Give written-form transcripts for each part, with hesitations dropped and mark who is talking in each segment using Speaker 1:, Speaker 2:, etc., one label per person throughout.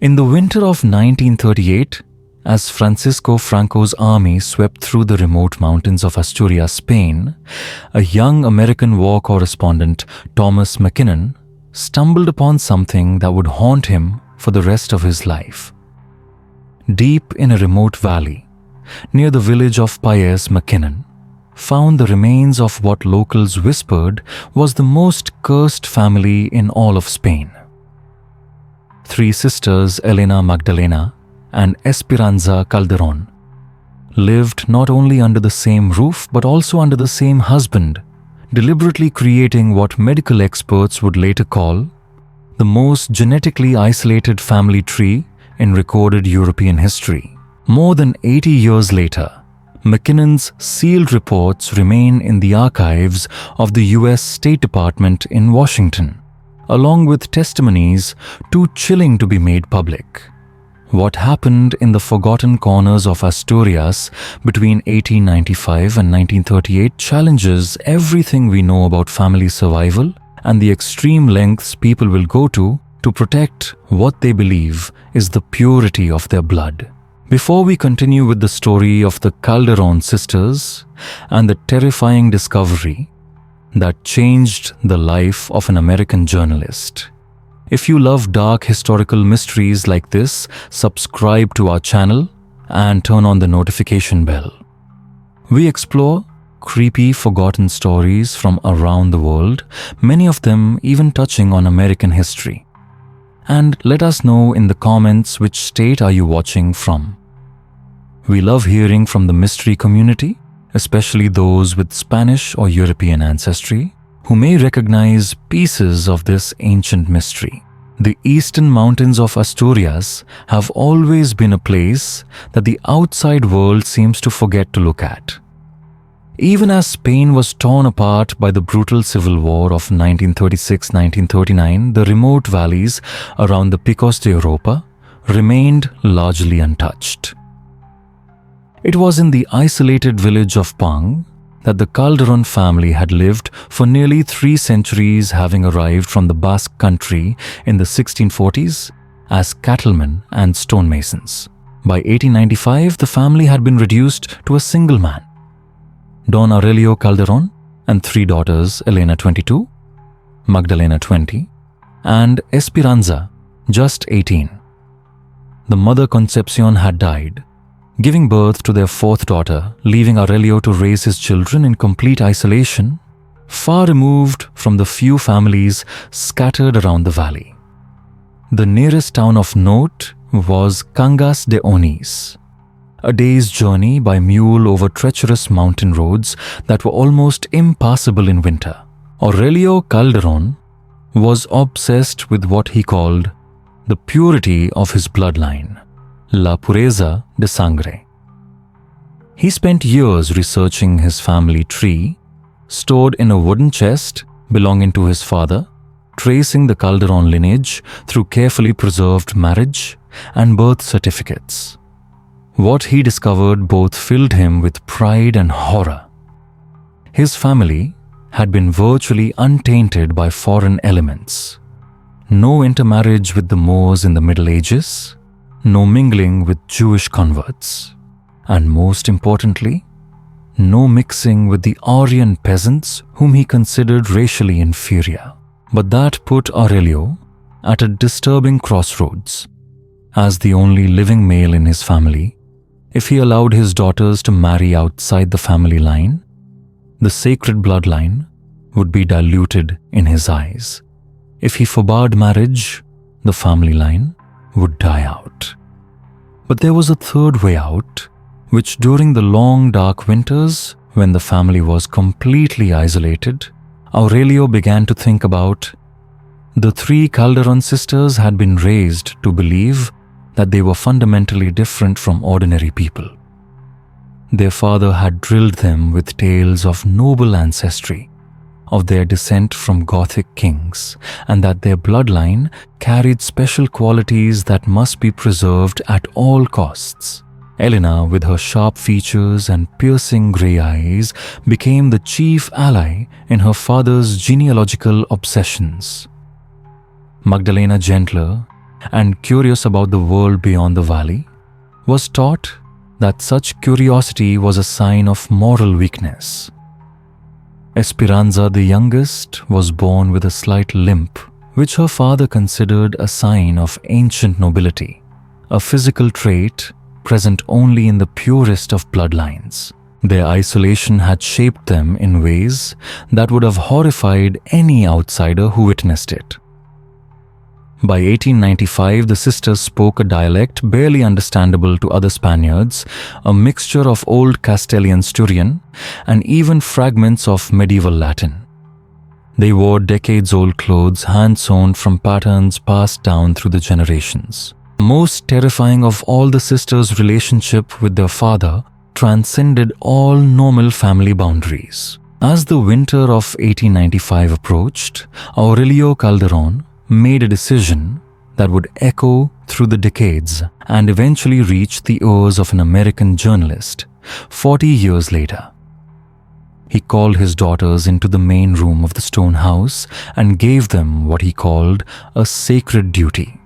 Speaker 1: In the winter of 1938, as Francisco Franco's army swept through the remote mountains of Asturias, Spain, a young American war correspondent, Thomas McKinnon, stumbled upon something that would haunt him for the rest of his life. Deep in a remote valley, near the village of Paez, McKinnon found the remains of what locals whispered was the most cursed family in all of Spain. Three sisters, Elena Magdalena and Esperanza Calderón, lived not only under the same roof but also under the same husband, deliberately creating what medical experts would later call the most genetically isolated family tree in recorded European history. More than 80 years later, McKinnon's sealed reports remain in the archives of the US State Department in Washington, along with testimonies too chilling to be made public. What happened in the forgotten corners of Asturias between 1895 and 1938 challenges everything we know about family survival and the extreme lengths people will go to protect what they believe is the purity of their blood. Before we continue with the story of the Calderón sisters and the terrifying discovery that changed the life of an American journalist, if you love dark historical mysteries like this, subscribe to our channel and turn on the notification bell. We explore creepy, forgotten stories from around the world, many of them even touching on American history. And let us know in the comments which state are you watching from. We love hearing from the mystery community, especially those with Spanish or European ancestry, who may recognize pieces of this ancient mystery. The eastern mountains of Asturias have always been a place that the outside world seems to forget to look at. Even as Spain was torn apart by the brutal civil war of 1936-1939, the remote valleys around the Picos de Europa remained largely untouched. It was in the isolated village of Pang that the Calderón family had lived for nearly 3 centuries, having arrived from the Basque country in the 1640s as cattlemen and stonemasons. By 1895, the family had been reduced to a single man, Don Aurelio Calderón, and 3 daughters, Elena 22, Magdalena 20, and Esperanza, just 18. The mother Concepcion had died, giving birth to their 4th daughter, leaving Aurelio to raise his children in complete isolation, far removed from the few families scattered around the valley. The nearest town of note was Cangas de Onís, a day's journey by mule over treacherous mountain roads that were almost impassable in winter. Aurelio Calderón was obsessed with what he called the purity of his bloodline, La pureza de sangre. He spent years researching his family tree, stored in a wooden chest belonging to his father, tracing the Calderón lineage through carefully preserved marriage and birth certificates. What he discovered both filled him with pride and horror. His family had been virtually untainted by foreign elements. No intermarriage with the Moors in the Middle Ages, no mingling with Jewish converts, and most importantly, no mixing with the Aryan peasants whom he considered racially inferior. But that put Aurelio at a disturbing crossroads. As the only living male in his family, if he allowed his daughters to marry outside the family line, the sacred bloodline would be diluted in his eyes. If he forbade marriage, the family line would die out. But there was a third way out, which during the long dark winters, when the family was completely isolated, Aurelio began to think about. The 3 Calderón sisters had been raised to believe that they were fundamentally different from ordinary people. Their father had drilled them with tales of noble ancestry, of their descent from Gothic kings, and that their bloodline carried special qualities that must be preserved at all costs. Elena, with her sharp features and piercing grey eyes, became the chief ally in her father's genealogical obsessions. Magdalena, gentler, and curious about the world beyond the valley, was taught that such curiosity was a sign of moral weakness. Esperanza, the youngest, was born with a slight limp, which her father considered a sign of ancient nobility, a physical trait present only in the purest of bloodlines. Their isolation had shaped them in ways that would have horrified any outsider who witnessed it. By 1895, the sisters spoke a dialect barely understandable to other Spaniards, a mixture of Old Castilian-Sturian and even fragments of medieval Latin. They wore decades-old clothes hand-sewn from patterns passed down through the generations. The most terrifying of all, the sisters' relationship with their father transcended all normal family boundaries. As the winter of 1895 approached, Aurelio Calderón made a decision that would echo through the decades and eventually reach the ears of an American journalist 40 years later. He called his daughters into the main room of the stone house and gave them what he called a sacred duty.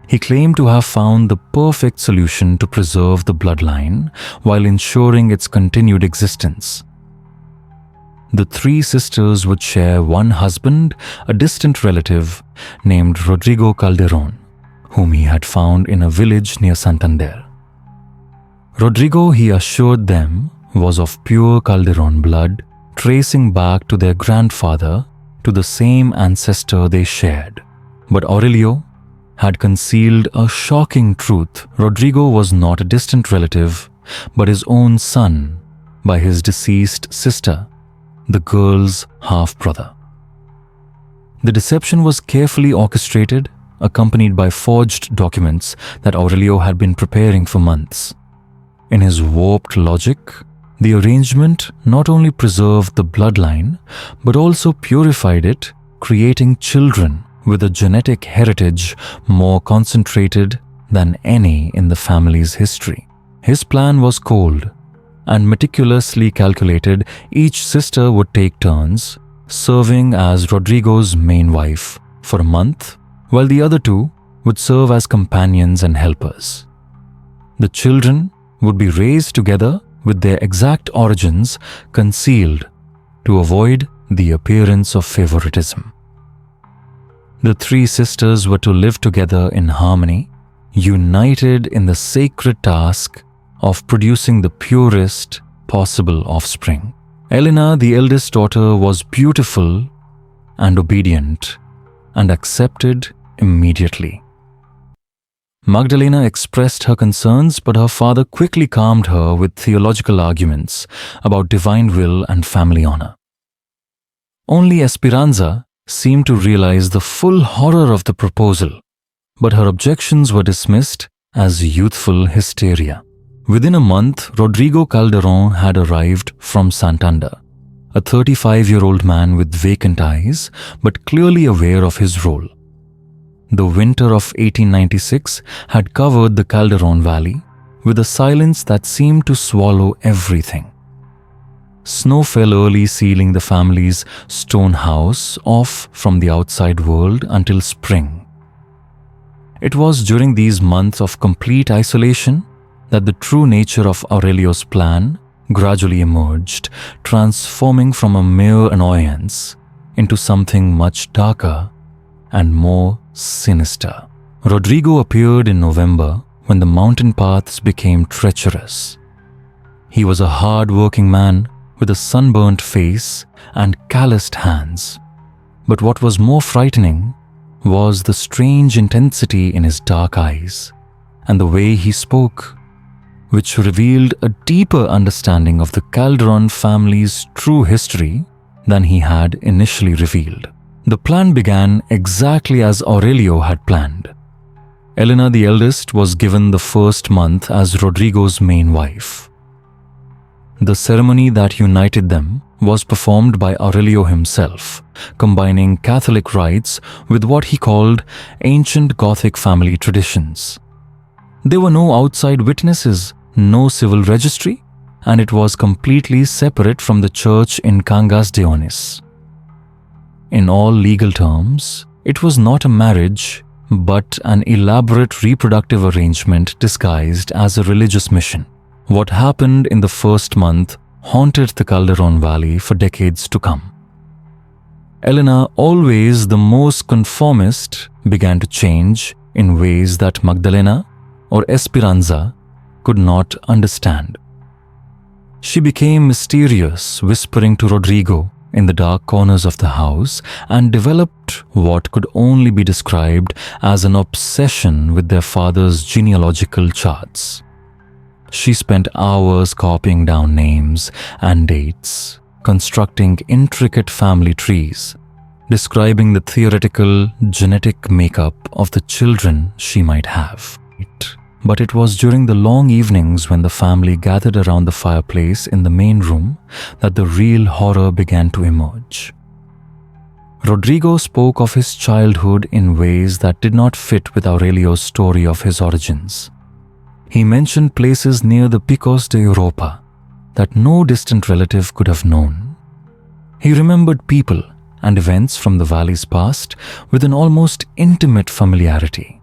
Speaker 1: He claimed to have found the perfect solution to preserve the bloodline while ensuring its continued existence. The three sisters would share one husband, a distant relative named Rodrigo Calderón, whom he had found in a village near Santander. Rodrigo, he assured them, was of pure Calderón blood, tracing back to their grandfather, to the same ancestor they shared. But Aurelio had concealed a shocking truth. Rodrigo was not a distant relative, but his own son by his deceased sister, the girl's half-brother. The deception was carefully orchestrated, accompanied by forged documents that Aurelio had been preparing for months. In his warped logic, the arrangement not only preserved the bloodline, but also purified it, creating children with a genetic heritage more concentrated than any in the family's history. His plan was cold and meticulously calculated. Each sister would take turns, serving as Rodrigo's main wife for a month, while the other two would serve as companions and helpers. The children would be raised together with their exact origins concealed to avoid the appearance of favoritism. The three sisters were to live together in harmony, united in the sacred task of producing the purest possible offspring. Elena, the eldest daughter, was beautiful and obedient and accepted immediately. Magdalena expressed her concerns, but her father quickly calmed her with theological arguments about divine will and family honor. Only Esperanza seemed to realize the full horror of the proposal, but her objections were dismissed as youthful hysteria. Within a month, Rodrigo Calderón had arrived from Santander, a 35-year-old man with vacant eyes, but clearly aware of his role. The winter of 1896 had covered the Calderón Valley with a silence that seemed to swallow everything. Snow fell early, sealing the family's stone house off from the outside world until spring. It was during these months of complete isolation that the true nature of Aurelio's plan gradually emerged, transforming from a mere annoyance into something much darker and more sinister. Rodrigo appeared in November when the mountain paths became treacherous. He was a hard-working man with a sunburnt face and calloused hands. But what was more frightening was the strange intensity in his dark eyes and the way he spoke, which revealed a deeper understanding of the Calderón family's true history than he had initially revealed. The plan began exactly as Aurelio had planned. Elena, the eldest, was given the first month as Rodrigo's main wife. The ceremony that united them was performed by Aurelio himself, combining Catholic rites with what he called ancient Gothic family traditions. There were no outside witnesses, no civil registry, and it was completely separate from the church in Cangas de Onís. In all legal terms, it was not a marriage, but an elaborate reproductive arrangement disguised as a religious mission. What happened in the first month haunted the Calderón Valley for decades to come. Elena, always the most conformist, began to change in ways that Magdalena or Esperanza could not understand. She became mysterious, whispering to Rodrigo in the dark corners of the house, and developed what could only be described as an obsession with their father's genealogical charts. She spent hours copying down names and dates, constructing intricate family trees, describing the theoretical genetic makeup of the children she might have. But it was during the long evenings when the family gathered around the fireplace in the main room that the real horror began to emerge. Rodrigo spoke of his childhood in ways that did not fit with Aurelio's story of his origins. He mentioned places near the Picos de Europa that no distant relative could have known. He remembered people and events from the valley's past with an almost intimate familiarity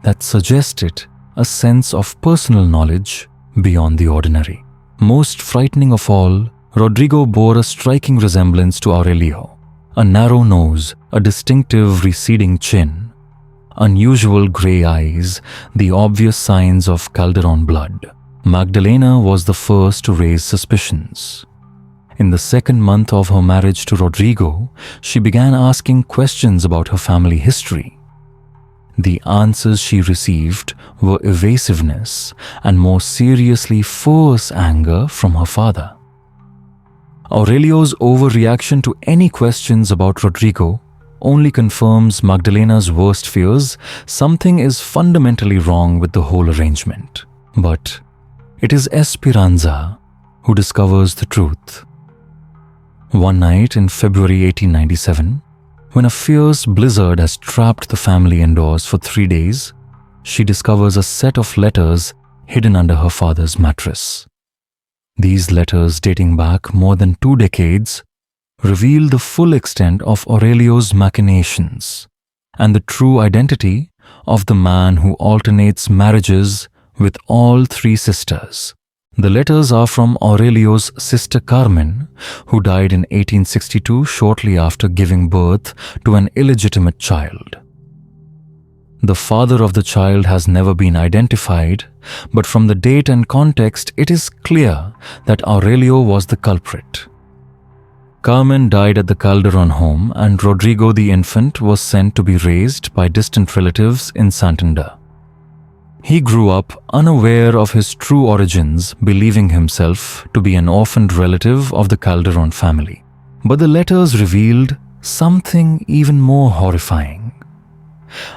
Speaker 1: that suggested a sense of personal knowledge beyond the ordinary. Most frightening of all, Rodrigo bore a striking resemblance to Aurelio. A narrow nose, a distinctive receding chin, unusual grey eyes, the obvious signs of Calderón blood. Magdalena was the first to raise suspicions. In the second month of her marriage to Rodrigo, she began asking questions about her family history. The answers she received were evasiveness and, more seriously, fierce anger from her father. Aurelio's overreaction to any questions about Rodrigo only confirms Magdalena's worst fears. Something is fundamentally wrong with the whole arrangement. But it is Esperanza who discovers the truth. One night in February 1897, when a fierce blizzard has trapped the family indoors for 3 days, she discovers a set of letters hidden under her father's mattress. These letters, dating back more than 2 decades, reveal the full extent of Aurelio's machinations and the true identity of the man who alternates marriages with all 3 sisters. The letters are from Aurelio's sister Carmen, who died in 1862 shortly after giving birth to an illegitimate child. The father of the child has never been identified, but from the date and context, it is clear that Aurelio was the culprit. Carmen died at the Calderón home, and Rodrigo the infant was sent to be raised by distant relatives in Santander. He grew up unaware of his true origins, believing himself to be an orphaned relative of the Calderón family. But the letters revealed something even more horrifying.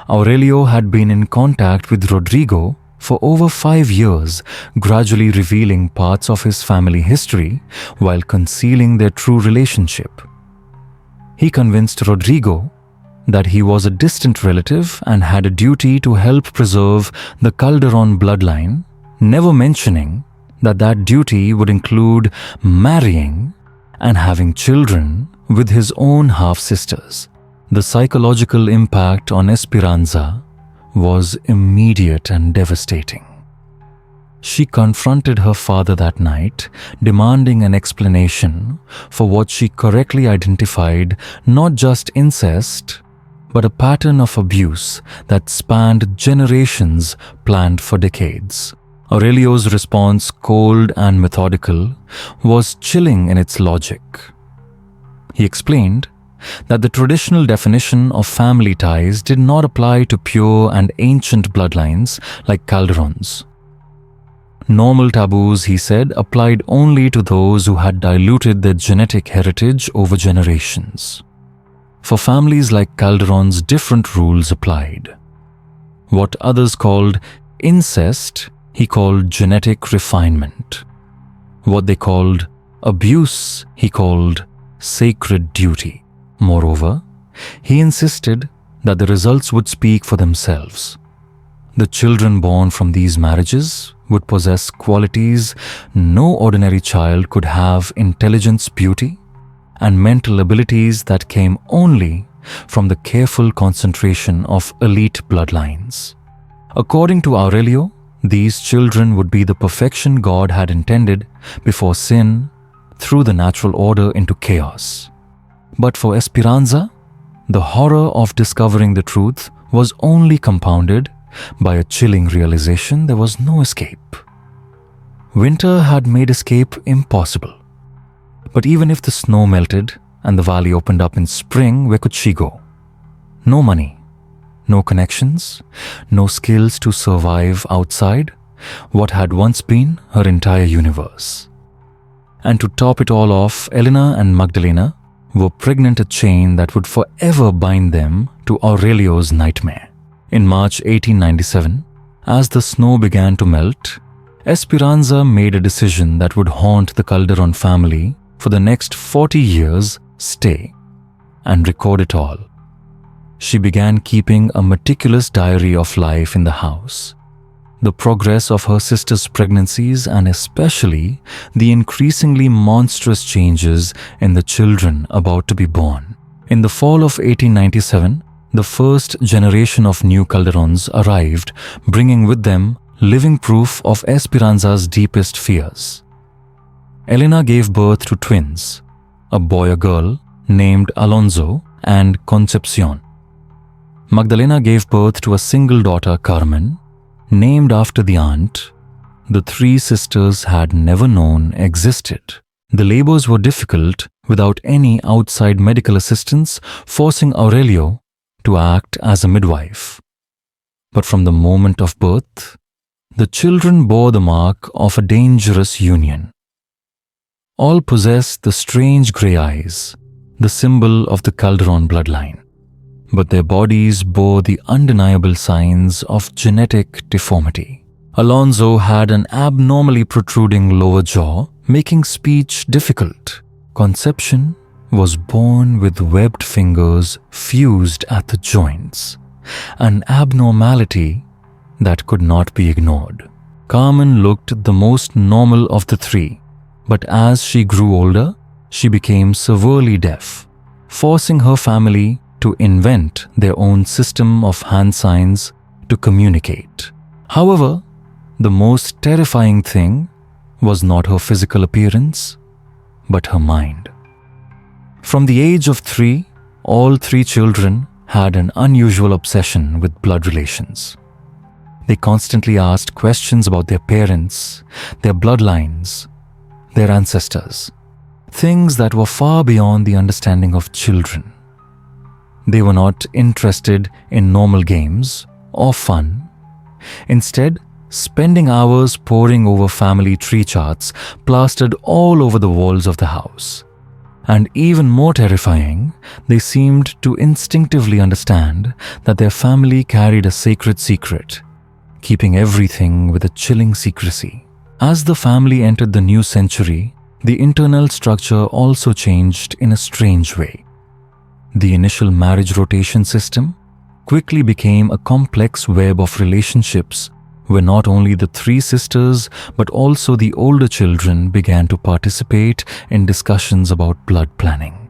Speaker 1: Aurelio had been in contact with Rodrigo for over 5 years, gradually revealing parts of his family history while concealing their true relationship. He convinced Rodrigo that he was a distant relative and had a duty to help preserve the Calderón bloodline, never mentioning that that duty would include marrying and having children with his own half-sisters. The psychological impact on Esperanza was immediate and devastating. She confronted her father that night, demanding an explanation for what she correctly identified not just incest, but a pattern of abuse that spanned generations planned for decades. Aurelio's response, cold and methodical, was chilling in its logic. He explained that the traditional definition of family ties did not apply to pure and ancient bloodlines like Calderón's. Normal taboos, he said, applied only to those who had diluted their genetic heritage over generations. For families like Calderón's, different rules applied. What others called incest, he called genetic refinement. What they called abuse, he called sacred duty. Moreover, he insisted that the results would speak for themselves. The children born from these marriages would possess qualities no ordinary child could have: intelligence, beauty, and mental abilities that came only from the careful concentration of elite bloodlines. According to Aurelio, these children would be the perfection God had intended before sin threw the natural order into chaos. But for Esperanza, the horror of discovering the truth was only compounded by a chilling realization there was no escape. Winter had made escape impossible. But even if the snow melted and the valley opened up in spring, where could she go? No money, no connections, no skills to survive outside what had once been her entire universe. And to top it all off, Elena and Magdalena were pregnant a chain that would forever bind them to Aurelio's nightmare. In March 1897, as the snow began to melt, Esperanza made a decision that would haunt the Calderón family for the next 40 years, stay and record it all. She began keeping a meticulous diary of life in the house, the progress of her sister's pregnancies, and especially the increasingly monstrous changes in the children about to be born. In the fall of 1897, the first generation of new Calderons arrived, bringing with them living proof of Esperanza's deepest fears. Elena gave birth to twins, a boy and a girl named Alonso and Concepcion. Magdalena gave birth to a single daughter, Carmen, named after the aunt the three sisters had never known existed. The labors were difficult without any outside medical assistance, forcing Aurelio to act as a midwife. But from the moment of birth, the children bore the mark of a dangerous union. All possessed the strange grey eyes, the symbol of the Calderón bloodline, but their bodies bore the undeniable signs of genetic deformity. Alonso had an abnormally protruding lower jaw, making speech difficult. Concepcion was born with webbed fingers fused at the joints, an abnormality that could not be ignored. Carmen looked the most normal of the three, but as she grew older, she became severely deaf, forcing her family to invent their own system of hand signs to communicate. However, the most terrifying thing was not her physical appearance, but her mind. From the age of 3, all 3 children had an unusual obsession with blood relations. They constantly asked questions about their parents, their bloodlines, their ancestors, things that were far beyond the understanding of children. They were not interested in normal games or fun. Instead, spending hours poring over family tree charts plastered all over the walls of the house. And even more terrifying, they seemed to instinctively understand that their family carried a sacred secret, keeping everything with a chilling secrecy. As the family entered the new century, the internal structure also changed in a strange way. The initial marriage rotation system quickly became a complex web of relationships where not only the 3 sisters but also the older children began to participate in discussions about blood planning.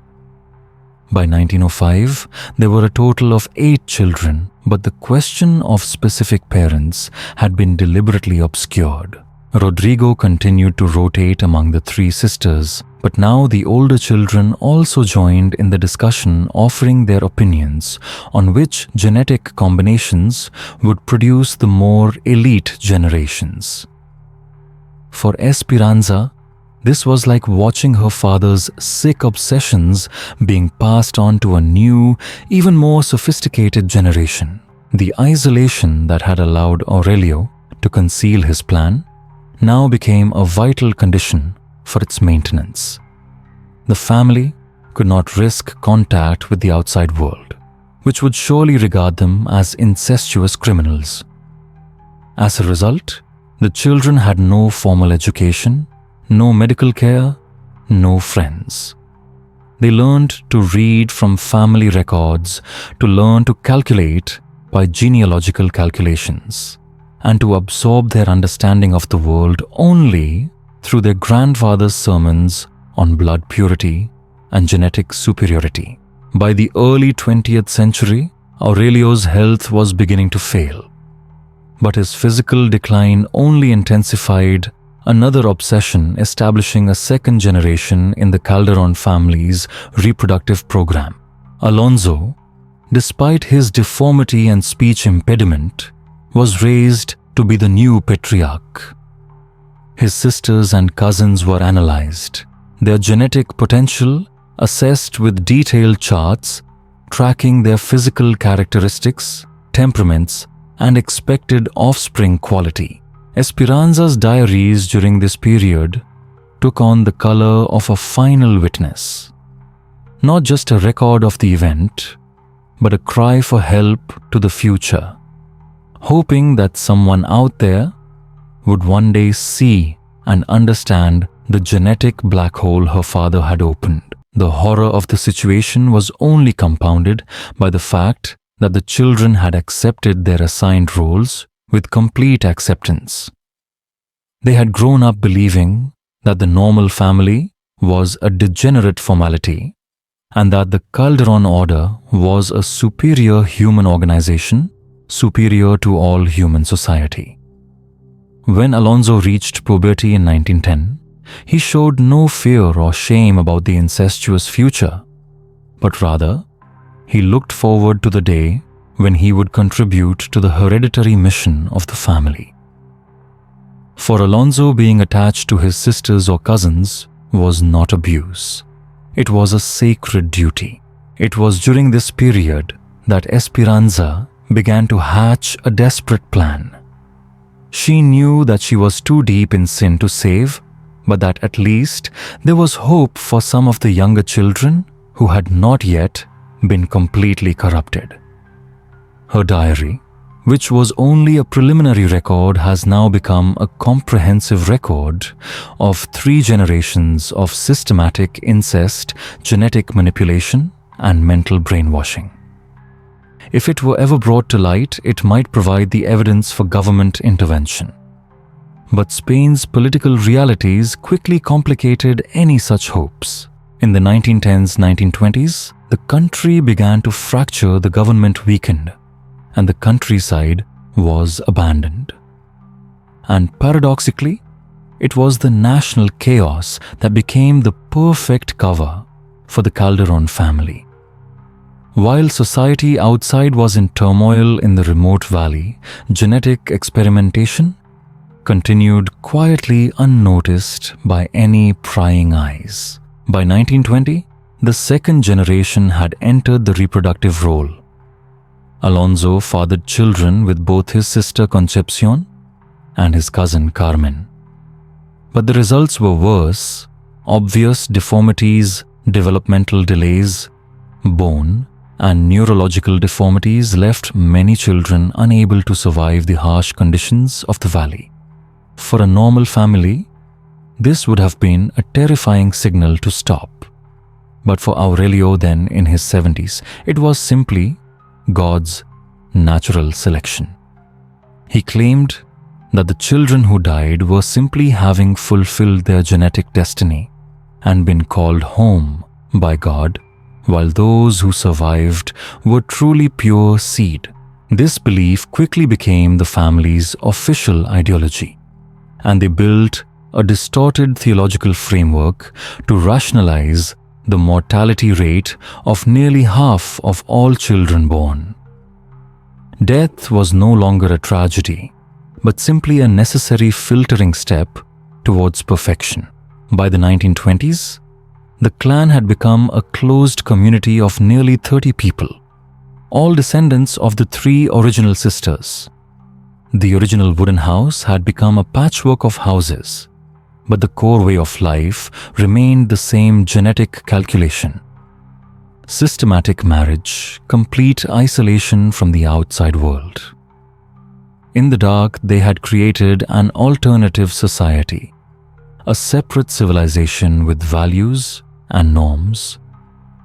Speaker 1: By 1905, there were a total of 8 children, but the question of specific parents had been deliberately obscured. Rodrigo continued to rotate among the 3 sisters, but now the older children also joined in the discussion, offering their opinions on which genetic combinations would produce the more elite generations. For Esperanza, this was like watching her father's sick obsessions being passed on to a new, even more sophisticated generation. The isolation that had allowed Aurelio to conceal his plan now became a vital condition for its maintenance. The family could not risk contact with the outside world, which would surely regard them as incestuous criminals. As a result, the children had no formal education, no medical care, no friends. They learned to read from family records, to learn to calculate by genealogical calculations, and to absorb their understanding of the world only through their grandfather's sermons on blood purity and genetic superiority. By the early 20th century, Aurelio's health was beginning to fail. But his physical decline only intensified another obsession establishing a second generation in the Calderón family's reproductive program. Alonso, despite his deformity and speech impediment, was raised to be the new patriarch. His sisters and cousins were analyzed, their genetic potential assessed with detailed charts tracking their physical characteristics, temperaments, and expected offspring quality. Esperanza's diaries during this period took on the color of a final witness, not just a record of the event, but a cry for help to the future, hoping that someone out there would one day see and understand the genetic black hole her father had opened. The horror of the situation was only compounded by the fact that the children had accepted their assigned roles with complete acceptance. They had grown up believing that the normal family was a degenerate formality and that the Calderón order was a superior human organization, superior to all human society. When Alonso reached puberty in 1910, he showed no fear or shame about the incestuous future, but rather, he looked forward to the day when he would contribute to the hereditary mission of the family. For Alonso, being attached to his sisters or cousins was not abuse. It was a sacred duty. It was during this period that Esperanza began to hatch a desperate plan. She knew that she was too deep in sin to save, but that at least there was hope for some of the younger children who had not yet been completely corrupted. Her diary, which was only a preliminary record, has now become a comprehensive record of 3 generations of systematic incest, genetic manipulation, and mental brainwashing. If it were ever brought to light, it might provide the evidence for government intervention. But Spain's political realities quickly complicated any such hopes. In the 1910s-1920s, the country began to fracture, the government weakened, and the countryside was abandoned. And paradoxically, it was the national chaos that became the perfect cover for the Calderón family. While society outside was in turmoil in the remote valley, genetic experimentation continued quietly unnoticed by any prying eyes. By 1920, the second generation had entered the reproductive role. Alonso fathered children with both his sister Concepcion and his cousin Carmen. But the results were worse. Obvious deformities, developmental delays, bone and neurological deformities left many children unable to survive the harsh conditions of the valley. For a normal family, this would have been a terrifying signal to stop. But for Aurelio, then in his 70s, it was simply God's natural selection. He claimed that the children who died were simply having fulfilled their genetic destiny and been called home by God, while those who survived were truly pure seed. This belief quickly became the family's official ideology, and they built a distorted theological framework to rationalize the mortality rate of nearly half of all children born. Death was no longer a tragedy, but simply a necessary filtering step towards perfection. By the 1920s, the clan had become a closed community of nearly 30 people, all descendants of the 3 original sisters. The original wooden house had become a patchwork of houses, but the core way of life remained the same: genetic calculation, systematic marriage, complete isolation from the outside world. In the dark, they had created an alternative society, a separate civilization with values and norms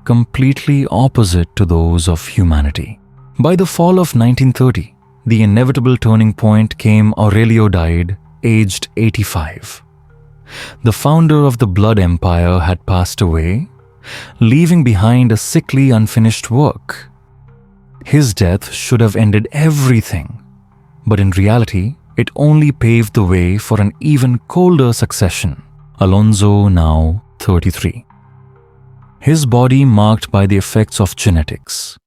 Speaker 1: completely opposite to those of humanity. By the fall of 1930, the inevitable turning point came. Aurelio died, aged 85. The founder of the Blood Empire had passed away, leaving behind a sickly, unfinished work. His death should have ended everything, but in reality, it only paved the way for an even colder succession. Alonso, now 33. His body marked by the effects of genetics.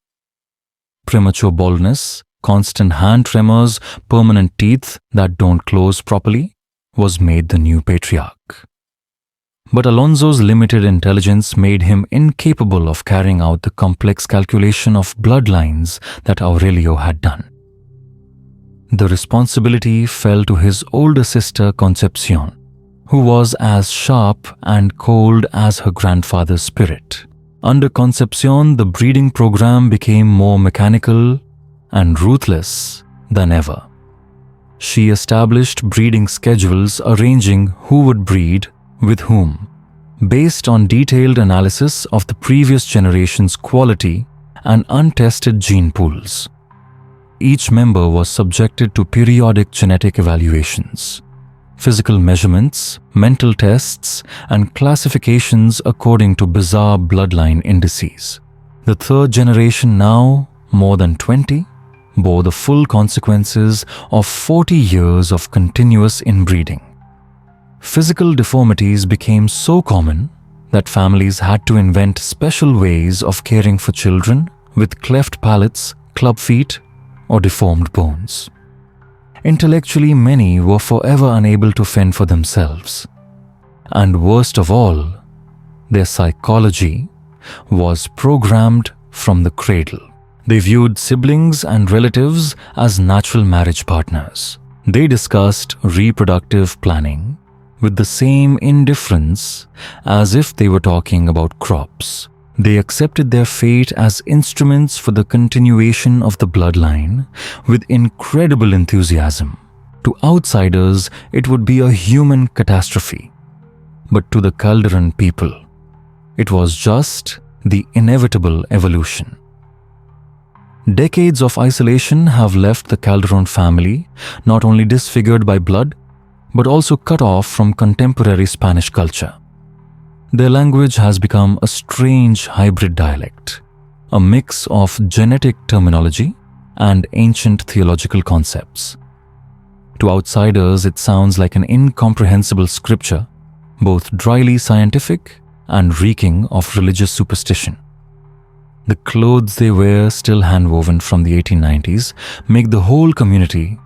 Speaker 1: Premature baldness, constant hand tremors, permanent teeth that don't close properly, was made the new patriarch. But Alonso's limited intelligence made him incapable of carrying out the complex calculation of bloodlines that Aurelio had done. The responsibility fell to his older sister Concepcion, who was as sharp and cold as her grandfather's spirit. Under Concepcion, the breeding program became more mechanical and ruthless than ever. She established breeding schedules arranging who would breed with whom, based on detailed analysis of the previous generation's quality and untested gene pools. Each member was subjected to periodic genetic evaluations, physical measurements, mental tests, and classifications according to bizarre bloodline indices. The third generation, now more than 20, bore the full consequences of 40 years of continuous inbreeding. Physical deformities became so common that families had to invent special ways of caring for children with cleft palates, club feet, or deformed bones. Intellectually, many were forever unable to fend for themselves. And worst of all, their psychology was programmed from the cradle. They viewed siblings and relatives as natural marriage partners. They discussed reproductive planning with the same indifference as if they were talking about crops. They accepted their fate as instruments for the continuation of the bloodline with incredible enthusiasm. To outsiders, it would be a human catastrophe. But to the Calderón people, it was just the inevitable evolution. Decades of isolation have left the Calderón family not only disfigured by blood, but also cut off from contemporary Spanish culture. Their language has become a strange hybrid dialect, a mix of genetic terminology and ancient theological concepts. To outsiders, it sounds like an incomprehensible scripture, both dryly scientific and reeking of religious superstition. The clothes they wear, still handwoven from the 1890s, make the whole community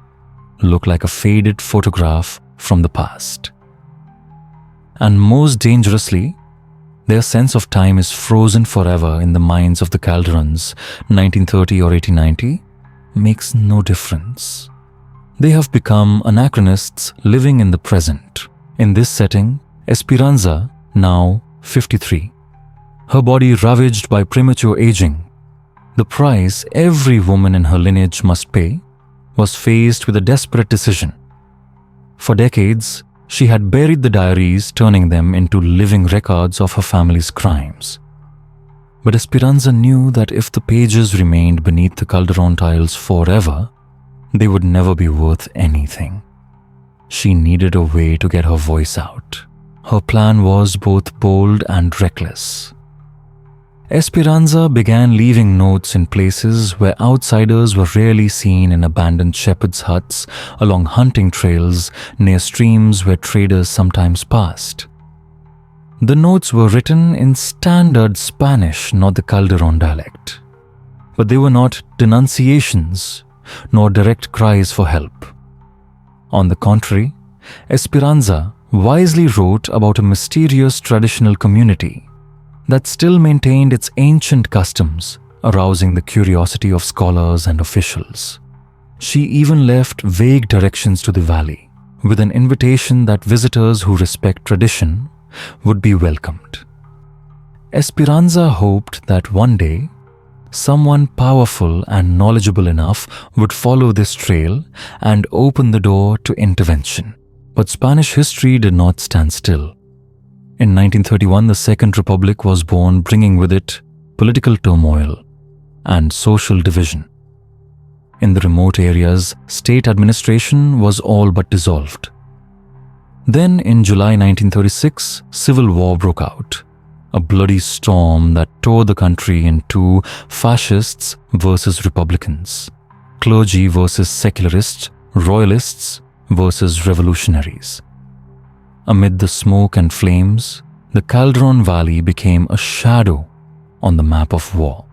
Speaker 1: look like a faded photograph from the past. And most dangerously, their sense of time is frozen forever in the minds of the Calderons. 1930 or 1890 makes no difference. They have become anachronists living in the present. In this setting, Esperanza, now 53, her body ravaged by premature aging, the price every woman in her lineage must pay, was faced with a desperate decision. For decades, she had buried the diaries, turning them into living records of her family's crimes. But Esperanza knew that if the pages remained beneath the Calderón tiles forever, they would never be worth anything. She needed a way to get her voice out. Her plan was both bold and reckless. Esperanza began leaving notes in places where outsiders were rarely seen, in abandoned shepherds' huts, along hunting trails, near streams where traders sometimes passed. The notes were written in standard Spanish, not the Calderón dialect. But they were not denunciations, nor direct cries for help. On the contrary, Esperanza wisely wrote about a mysterious traditional community that still maintained its ancient customs, arousing the curiosity of scholars and officials. She even left vague directions to the valley, with an invitation that visitors who respect tradition would be welcomed. Esperanza hoped that one day, someone powerful and knowledgeable enough would follow this trail and open the door to intervention. But Spanish history did not stand still. In 1931, the Second Republic was born, bringing with it political turmoil and social division. In the remote areas, state administration was all but dissolved. Then, in July 1936, civil war broke out. a bloody storm that tore the country into fascists versus republicans, clergy versus secularists, royalists versus revolutionaries. Amid the smoke and flames, the Calderón Valley became a shadow on the map of war.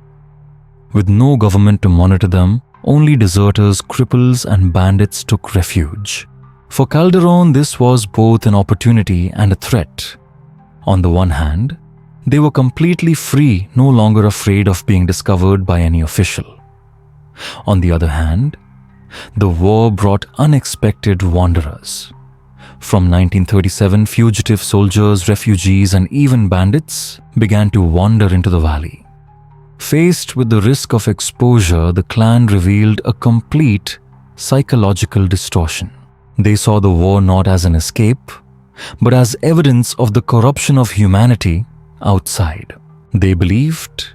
Speaker 1: With no government to monitor them, only deserters, cripples, and bandits took refuge. For Calderón, this was both an opportunity and a threat. On the one hand, they were completely free, no longer afraid of being discovered by any official. On the other hand, the war brought unexpected wanderers. From 1937, fugitive soldiers, refugees, and even bandits began to wander into the valley. Faced with the risk of exposure, the clan revealed a complete psychological distortion. They saw the war not as an escape, but as evidence of the corruption of humanity outside. They believed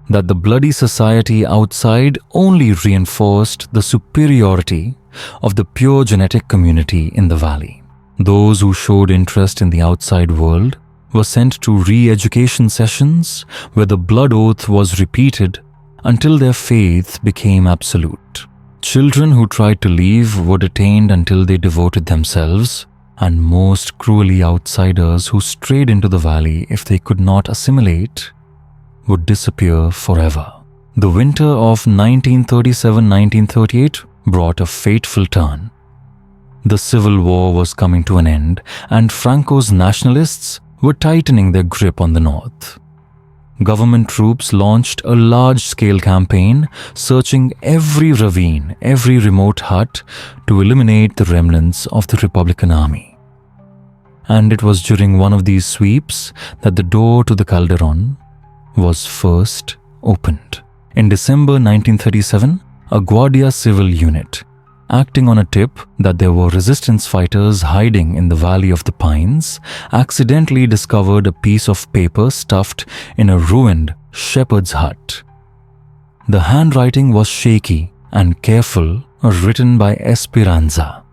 Speaker 1: that the bloody society outside only reinforced the superiority of the pure genetic community in the valley. Those who showed interest in the outside world were sent to re-education sessions where the blood oath was repeated until their faith became absolute. Children who tried to leave were detained until they devoted themselves, and most cruelly, outsiders who strayed into the valley if they could not assimilate would disappear forever. The winter of 1937-1938 brought a fateful turn. The Civil War was coming to an end, and Franco's nationalists were tightening their grip on the north. Government troops launched a large-scale campaign, searching every ravine, every remote hut to eliminate the remnants of the Republican Army. And it was during one of these sweeps that the door to the Calderón was first opened. In December 1937, a Guardia Civil unit, acting on a tip that there were resistance fighters hiding in the Valley of the Pines, accidentally discovered a piece of paper stuffed in a ruined shepherd's hut. The handwriting was shaky and careful, written by Esperanza.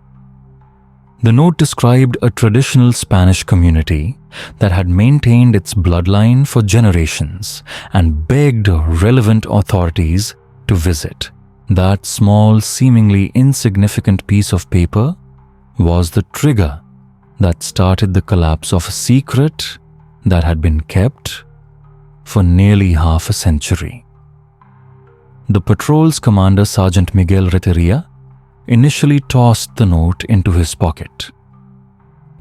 Speaker 1: The note described a traditional Spanish community that had maintained its bloodline for generations and begged relevant authorities to visit. That small, seemingly insignificant piece of paper was the trigger that started the collapse of a secret that had been kept for nearly half a century. The patrol's commander, Sergeant Miguel Renteria, initially tossed the note into his pocket.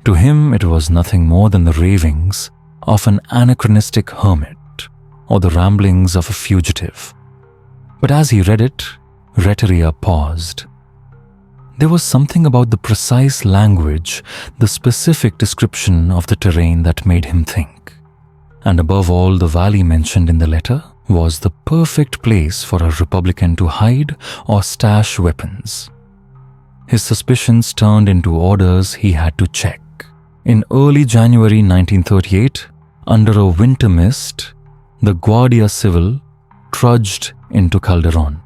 Speaker 1: To him, it was nothing more than the ravings of an anachronistic hermit or the ramblings of a fugitive. But as he read it, Renteria paused. There was something about the precise language, the specific description of the terrain that made him think. And above all, the valley mentioned in the letter was the perfect place for a Republican to hide or stash weapons. His suspicions turned into orders he had to check. In early January 1938, under a winter mist, the Guardia Civil trudged into Calderón.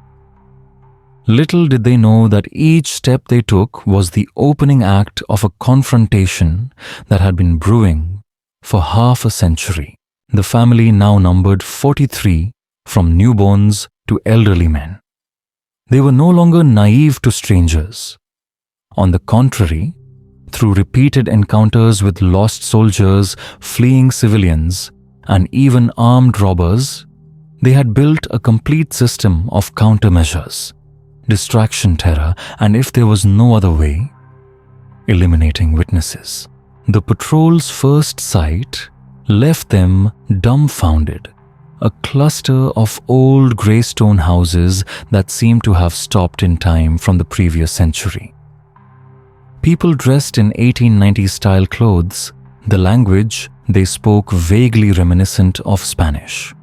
Speaker 1: Little did they know that each step they took was the opening act of a confrontation that had been brewing for half a century. The family now numbered 43, from newborns to elderly men. They were no longer naive to strangers. On the contrary, through repeated encounters with lost soldiers, fleeing civilians, and even armed robbers, they had built a complete system of countermeasures, distraction terror, and if there was no other way, eliminating witnesses. The patrol's first sight left them dumbfounded. A cluster of old grey stone houses that seemed to have stopped in time from the previous century. People dressed in 1890s-style clothes, the language they spoke vaguely reminiscent of Spanish.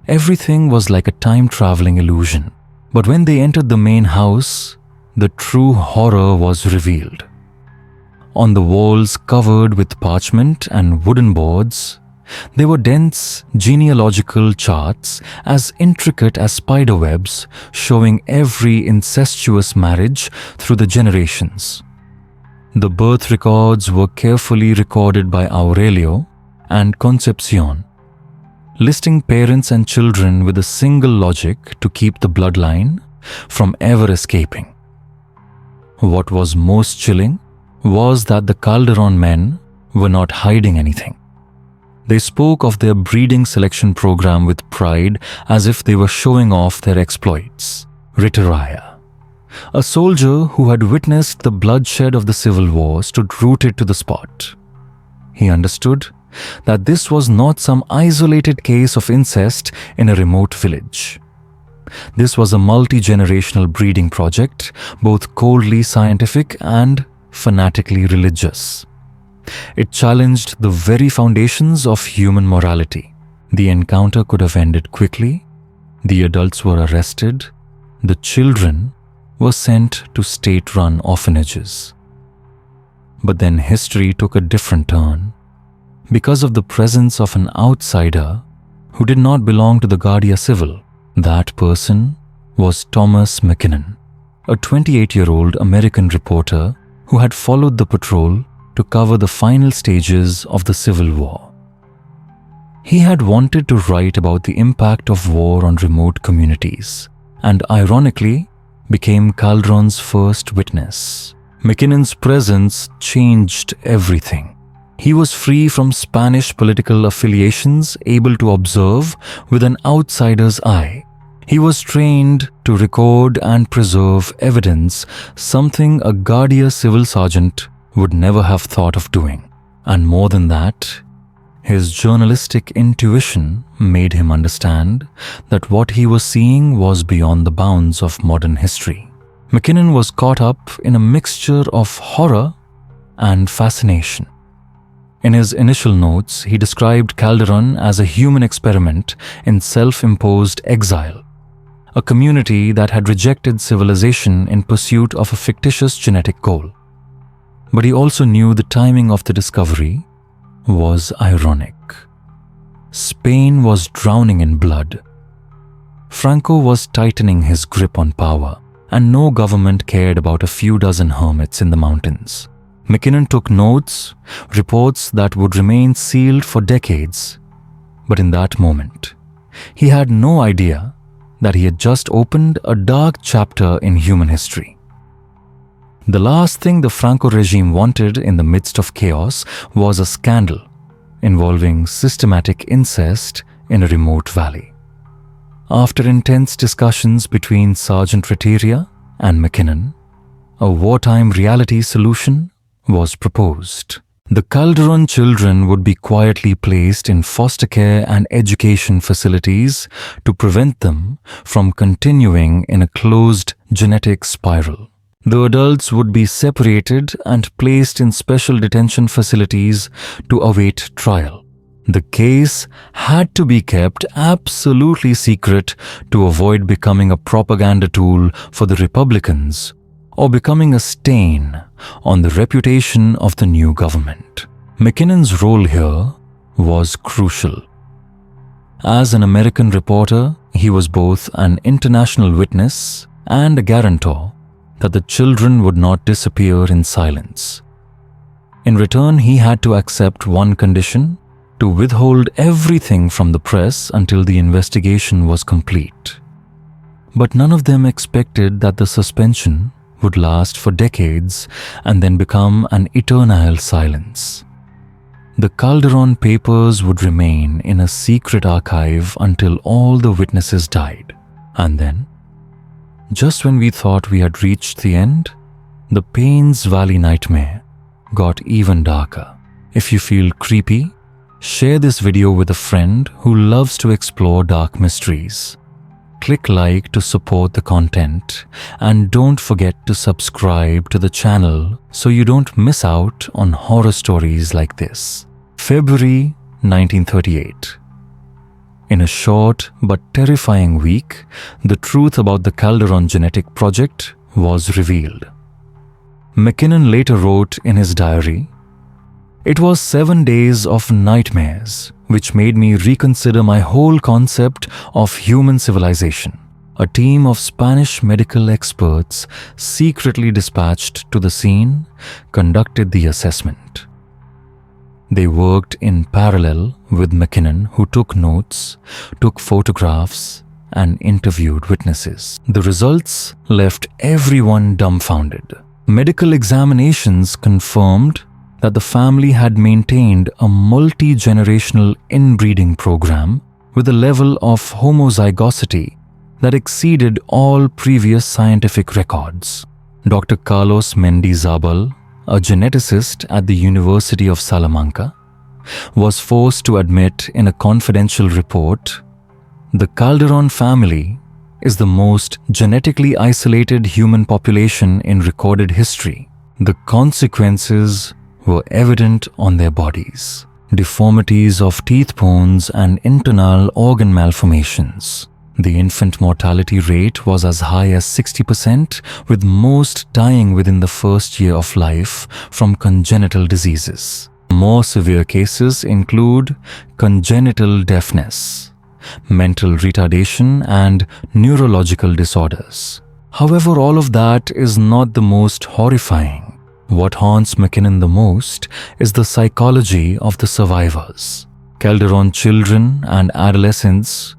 Speaker 1: Everything was like a time-traveling illusion. But when they entered the main house, the true horror was revealed. On the walls covered with parchment and wooden boards, there were dense genealogical charts as intricate as spiderwebs showing every incestuous marriage through the generations. The birth records were carefully recorded by Aurelio and Concepcion, listing parents and children with a single logic to keep the bloodline from ever escaping. What was most chilling was that the Calderón men were not hiding anything. They spoke of their breeding selection program with pride as if they were showing off their exploits. Ritaraya, a soldier who had witnessed the bloodshed of the Civil War, stood rooted to the spot. He understood that this was not some isolated case of incest in a remote village. This was a multi-generational breeding project, both coldly scientific and fanatically religious. It challenged the very foundations of human morality. The encounter could have ended quickly. The adults were arrested. The children were sent to state-run orphanages. But then history took a different turn because of the presence of an outsider who did not belong to the Guardia Civil. That person was Thomas McKinnon, a 28-year-old American reporter who had followed the patrol to cover the final stages of the Civil War. He had wanted to write about the impact of war on remote communities, and ironically, became Calderón's first witness. McKinnon's presence changed everything. He was free from Spanish political affiliations, able to observe with an outsider's eye. He was trained to record and preserve evidence, something a Guardia Civil sergeant would never have thought of doing. And more than that, his journalistic intuition made him understand that what he was seeing was beyond the bounds of modern history. McKinnon was caught up in a mixture of horror and fascination. In his initial notes, he described Calderón as a human experiment in self-imposed exile, a community that had rejected civilization in pursuit of a fictitious genetic goal. But he also knew the timing of the discovery was ironic. Spain was drowning in blood. Franco was tightening his grip on power, and no government cared about a few dozen hermits in the mountains. McKinnon took notes, reports that would remain sealed for decades. But in that moment, he had no idea that he had just opened a dark chapter in human history. The last thing the Franco regime wanted in the midst of chaos was a scandal involving systematic incest in a remote valley. After intense discussions between Sergeant Retiria and McKinnon, a wartime reality solution was proposed. The Calderón children would be quietly placed in foster care and education facilities to prevent them from continuing in a closed genetic spiral. The adults would be separated and placed in special detention facilities to await trial. The case had to be kept absolutely secret to avoid becoming a propaganda tool for the Republicans or becoming a stain on the reputation of the new government. McKinnon's role here was crucial. As an American reporter, he was both an international witness and a guarantor that the children would not disappear in silence. In return, he had to accept one condition: to withhold everything from the press until the investigation was complete. But none of them expected that the suspension would last for decades and then become an eternal silence. The Calderón papers would remain in a secret archive until all the witnesses died. And then, just when we thought we had reached the end, the Paynes Valley nightmare got even darker. If you feel creepy, share this video with a friend who loves to explore dark mysteries. Click like to support the content, and don't forget to subscribe to the channel so you don't miss out on horror stories like this. February 1938. In a short but terrifying week, the truth about the Calderón genetic project was revealed. McKinnon later wrote in his diary, "It was 7 days of nightmares, which made me reconsider my whole concept of human civilization. A team of Spanish medical experts, secretly dispatched to the scene, conducted the assessment. They worked in parallel with McKinnon, who took notes, took photographs, and interviewed witnesses. The results left everyone dumbfounded. Medical examinations confirmed that the family had maintained a multi-generational inbreeding program with a level of homozygosity that exceeded all previous scientific records. Dr. Carlos Mendizabal, a geneticist at the University of Salamanca, was forced to admit in a confidential report, the Calderón family is the most genetically isolated human population in recorded history. The consequences were evident on their bodies. Deformities of teeth bones and internal organ malformations. The infant mortality rate was as high as 60%, with most dying within the first year of life from congenital diseases. More severe cases include congenital deafness, mental retardation, and neurological disorders. However, all of that is not the most horrifying. What haunts McKinnon the most is the psychology of the survivors. Calderón children and adolescents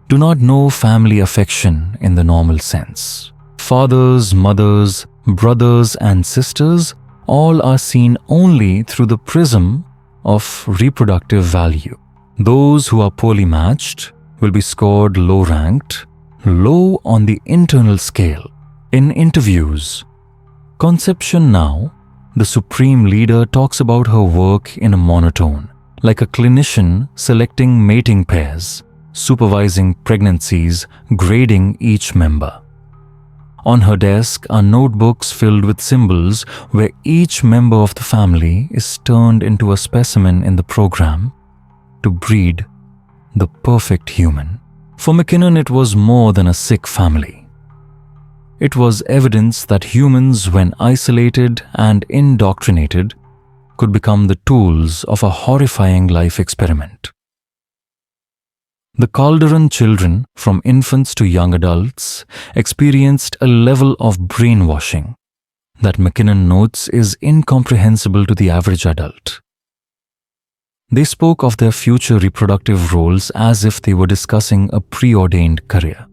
Speaker 1: do not know family affection in the normal sense. Fathers, mothers, brothers, and sisters all are seen only through the prism of reproductive value. Those who are poorly matched will be scored low-ranked, low on the internal scale. In interviews, Conception Now, the supreme leader, talks about her work in a monotone, like a clinician selecting mating pairs, supervising pregnancies, grading each member. On her desk are notebooks filled with symbols where each member of the family is turned into a specimen in the program to breed the perfect human. For McKinnon, it was more than a sick family. It was evidence that humans, when isolated and indoctrinated, could become the tools of a horrifying life experiment. The Calderón children, from infants to young adults, experienced a level of brainwashing that McKinnon notes is incomprehensible to the average adult. They spoke of their future reproductive roles as if they were discussing a preordained career.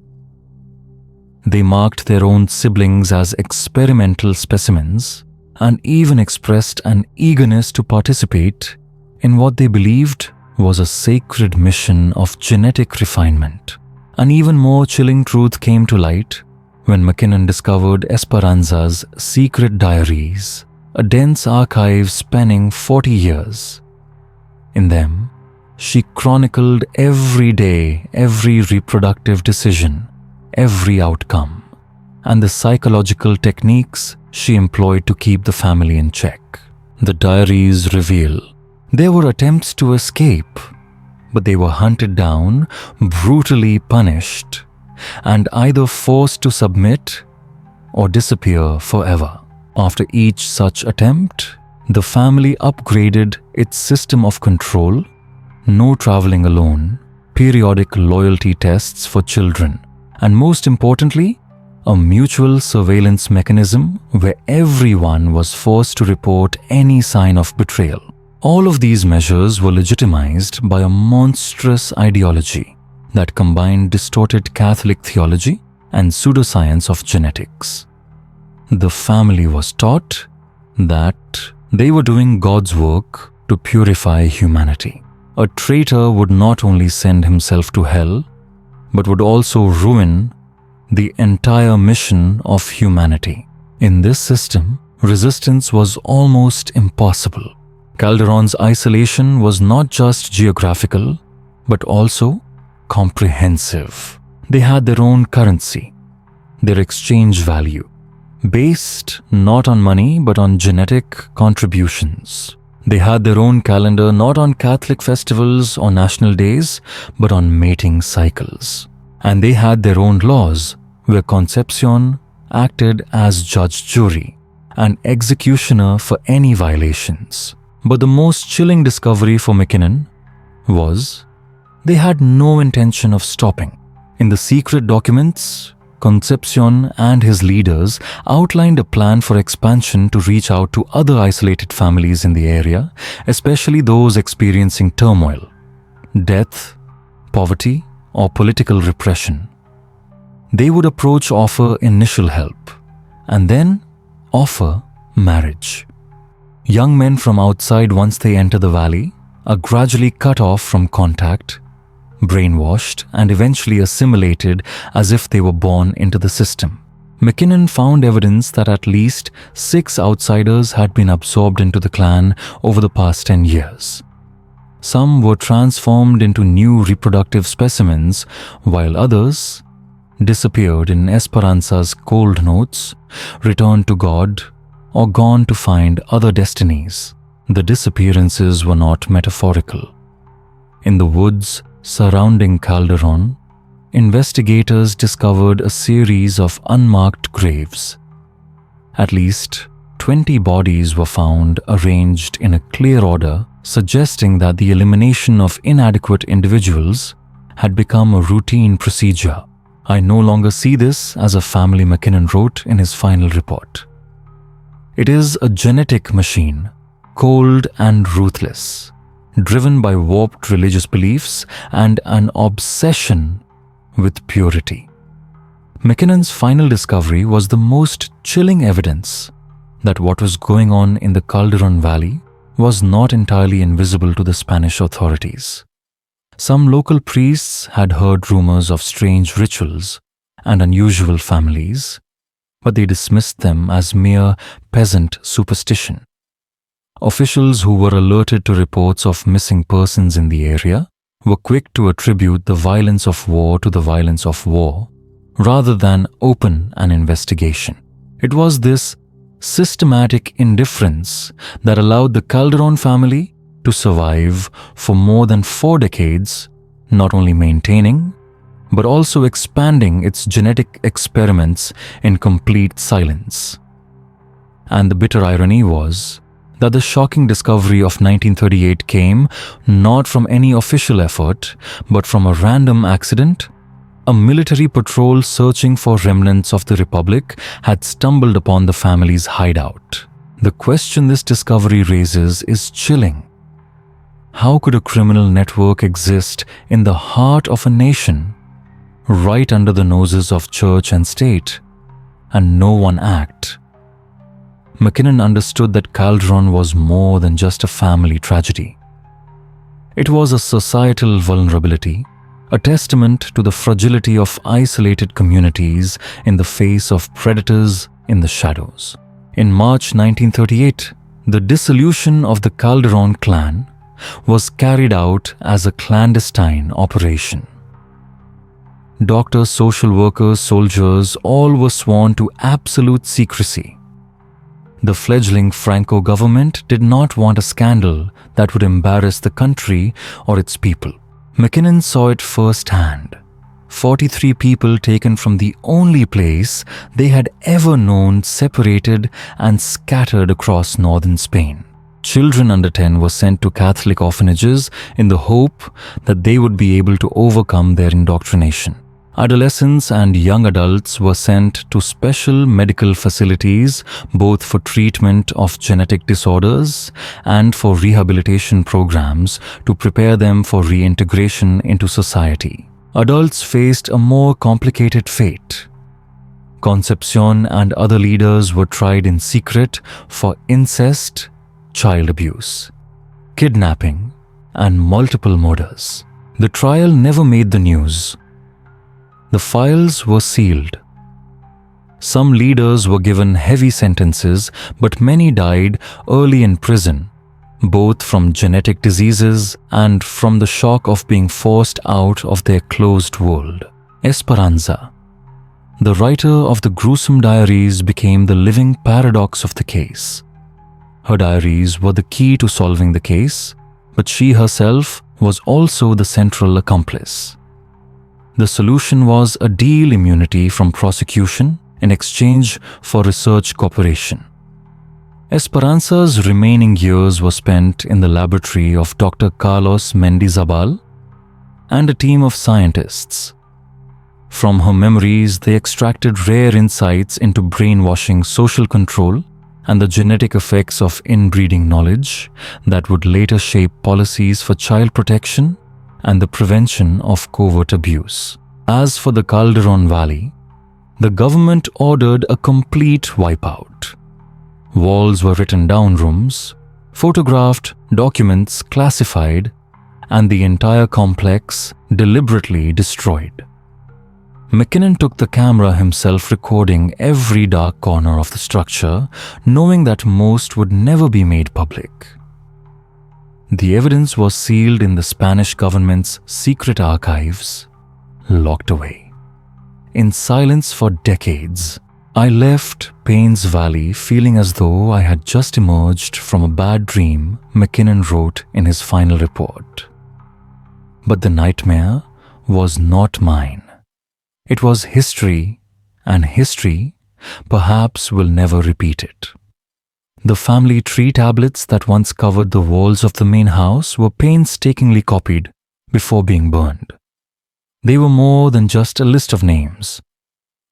Speaker 1: They marked their own siblings as experimental specimens and even expressed an eagerness to participate in what they believed was a sacred mission of genetic refinement. An even more chilling truth came to light when McKinnon discovered Esperanza's secret diaries, a dense archive spanning 40 years. In them, she chronicled every day, every reproductive decision, every outcome, and the psychological techniques she employed to keep the family in check. The diaries reveal there were attempts to escape, but they were hunted down, brutally punished, and either forced to submit or disappear forever. After each such attempt, the family upgraded its system of control, no traveling alone, periodic loyalty tests for children, and most importantly, a mutual surveillance mechanism where everyone was forced to report any sign of betrayal. All of these measures were legitimized by a monstrous ideology that combined distorted Catholic theology and pseudoscience of genetics. The family was taught that they were doing God's work to purify humanity. A traitor would not only send himself to hell, but would also ruin the entire mission of humanity. In this system, resistance was almost impossible. Calderón's isolation was not just geographical, but also comprehensive. They had their own currency, their exchange value, based not on money but on genetic contributions. They had their own calendar not on Catholic festivals or national days, but on mating cycles. And they had their own laws, where Concepción acted as judge, jury, and executioner for any violations. But the most chilling discovery for McKinnon was they had no intention of stopping. In the secret documents, Concepcion and his leaders outlined a plan for expansion to reach out to other isolated families in the area, especially those experiencing turmoil, death, poverty, or political repression. They would offer initial help, and then offer marriage. Young men from outside, once they enter the valley, are gradually cut off from contact, brainwashed, and eventually assimilated as if they were born into the system. McKinnon found evidence that at least 6 outsiders had been absorbed into the clan over the past 10 years. Some were transformed into new reproductive specimens, while others disappeared in Esperanza's cold notes, returned to God, or gone to find other destinies. The disappearances were not metaphorical. In the woods surrounding Calderón, investigators discovered a series of unmarked graves. At least 20 bodies were found arranged in a clear order, suggesting that the elimination of inadequate individuals had become a routine procedure. "I no longer see this as a family," McKinnon wrote in his final report. "It is a genetic machine, cold and ruthless, driven by warped religious beliefs and an obsession with purity." McKinnon's final discovery was the most chilling evidence that what was going on in the Calderón Valley was not entirely invisible to the Spanish authorities. Some local priests had heard rumors of strange rituals and unusual families, but they dismissed them as mere peasant superstition. Officials who were alerted to reports of missing persons in the area were quick to attribute the violence of war to the violence of war, rather than open an investigation. It was this systematic indifference that allowed the Calderón family to survive for more than 4 decades, not only maintaining, but also expanding its genetic experiments in complete silence. And the bitter irony was that the shocking discovery of 1938 came not from any official effort, but from a random accident. A military patrol searching for remnants of the Republic had stumbled upon the family's hideout. The question this discovery raises is chilling. How could a criminal network exist in the heart of a nation, right under the noses of church and state, and no one act? McKinnon understood that Calderón was more than just a family tragedy. It was a societal vulnerability, a testament to the fragility of isolated communities in the face of predators in the shadows. In March 1938, the dissolution of the Calderón clan was carried out as a clandestine operation. Doctors, social workers, soldiers, all were sworn to absolute secrecy. The fledgling Franco government did not want a scandal that would embarrass the country or its people. McKinnon saw it firsthand. 43 people taken from the only place they had ever known separated and scattered across northern Spain. Children under 10 were sent to Catholic orphanages in the hope that they would be able to overcome their indoctrination. Adolescents and young adults were sent to special medical facilities, both for treatment of genetic disorders and for rehabilitation programs to prepare them for reintegration into society. Adults faced a more complicated fate. Concepcion and other leaders were tried in secret for incest, child abuse, kidnapping, and multiple murders. The trial never made the news. The files were sealed. Some leaders were given heavy sentences, but many died early in prison, both from genetic diseases and from the shock of being forced out of their closed world. Esperanza, the writer of the gruesome diaries, became the living paradox of the case. Her diaries were the key to solving the case, but she herself was also the central accomplice. The solution was a deal immunity from prosecution in exchange for research cooperation. Esperanza's remaining years were spent in the laboratory of Dr. Carlos Mendizabal and a team of scientists. From her memories, they extracted rare insights into brainwashing, social control, and the genetic effects of inbreeding knowledge that would later shape policies for child protection and the prevention of covert abuse. As for the Calderón Valley, the government ordered a complete wipeout. Walls were written down rooms, photographed, documents classified, and the entire complex deliberately destroyed. McKinnon took the camera himself, recording every dark corner of the structure, knowing that most would never be made public. The evidence was sealed in the Spanish government's secret archives, locked away. In silence for decades, I left Payne's Valley feeling as though I had just emerged from a bad dream, McKinnon wrote in his final report. But the nightmare was not mine. It was history, and history perhaps will never repeat it. The family tree tablets that once covered the walls of the main house were painstakingly copied before being burned. They were more than just a list of names.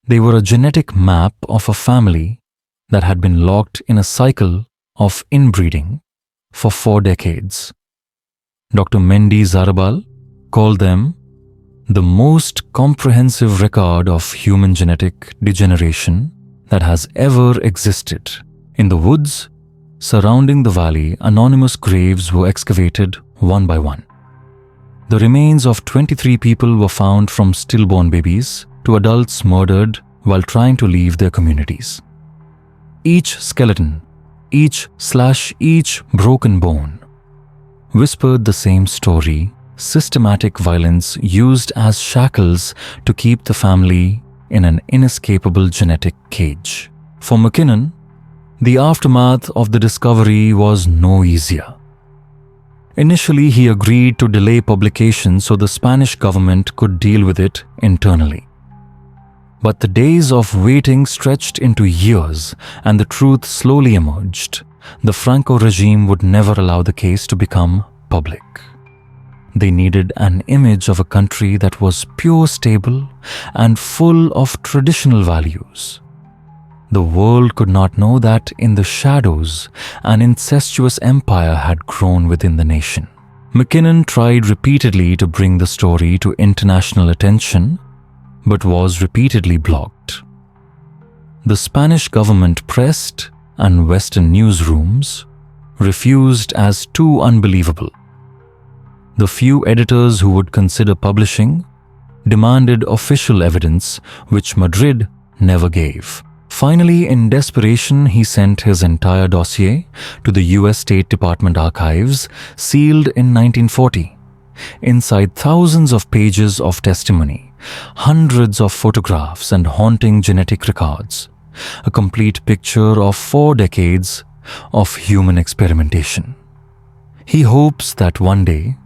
Speaker 1: They were a genetic map of a family that had been locked in a cycle of inbreeding for 4 decades. Dr. Mendy Zarabal called them the most comprehensive record of human genetic degeneration that has ever existed. In the woods surrounding the valley, anonymous graves were excavated one by one. The remains of 23 people were found, from stillborn babies to adults murdered while trying to leave their communities. Each skeleton, each broken bone whispered the same story: systematic violence used as shackles to keep the family in an inescapable genetic cage. For McKinnon, the aftermath of the discovery was no easier. Initially, he agreed to delay publication so the Spanish government could deal with it internally. But the days of waiting stretched into years, and the truth slowly emerged. The Franco regime would never allow the case to become public. They needed an image of a country that was pure, stable, and full of traditional values. The world could not know that in the shadows, an incestuous empire had grown within the nation. McKinnon tried repeatedly to bring the story to international attention, but was repeatedly blocked. The Spanish government pressed, and Western newsrooms refused as too unbelievable. The few editors who would consider publishing demanded official evidence, which Madrid never gave. Finally, in desperation, he sent his entire dossier to the US State Department archives, sealed in 1940. Inside, thousands of pages of testimony, hundreds of photographs, and haunting genetic records. A complete picture of 4 decades of human experimentation. He hopes that one day,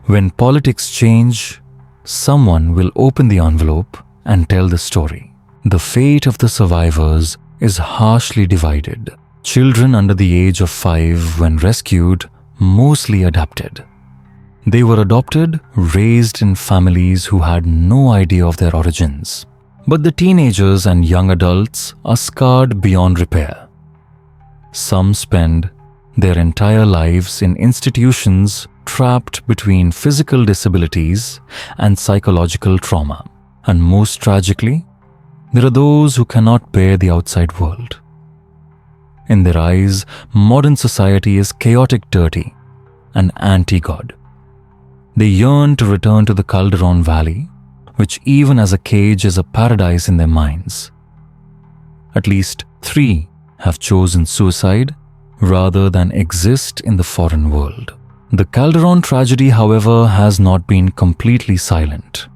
Speaker 1: when politics change, someone will open the envelope and tell the story. The fate of the survivors is harshly divided. Children under the age of 5, when rescued, mostly adopted. They were adopted, raised in families who had no idea of their origins. But the teenagers and young adults are scarred beyond repair. Some spend their entire lives in institutions, trapped between physical disabilities and psychological trauma. And most tragically, there are those who cannot bear the outside world. In their eyes, modern society is chaotic, dirty, and anti-God. They yearn to return to the Calderón Valley, which even as a cage is a paradise in their minds. At least 3 have chosen suicide rather than exist in the foreign world. The Calderón tragedy, however, has not been completely silent.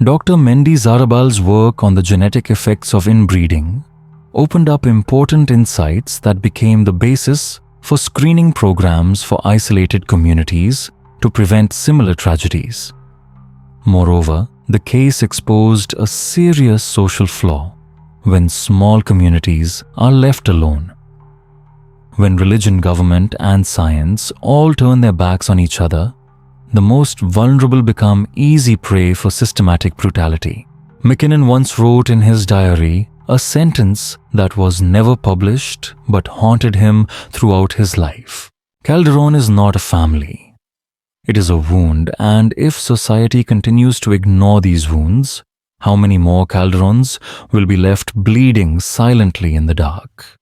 Speaker 1: Dr. Mendy Zarabal's work on the genetic effects of inbreeding opened up important insights that became the basis for screening programs for isolated communities to prevent similar tragedies. Moreover, the case exposed a serious social flaw when small communities are left alone. When religion, government, and science all turn their backs on each other, the most vulnerable become easy prey for systematic brutality. McKinnon once wrote in his diary a sentence that was never published but haunted him throughout his life. Calderón is not a family. It is a wound, and if society continues to ignore these wounds, how many more Calderons will be left bleeding silently in the dark?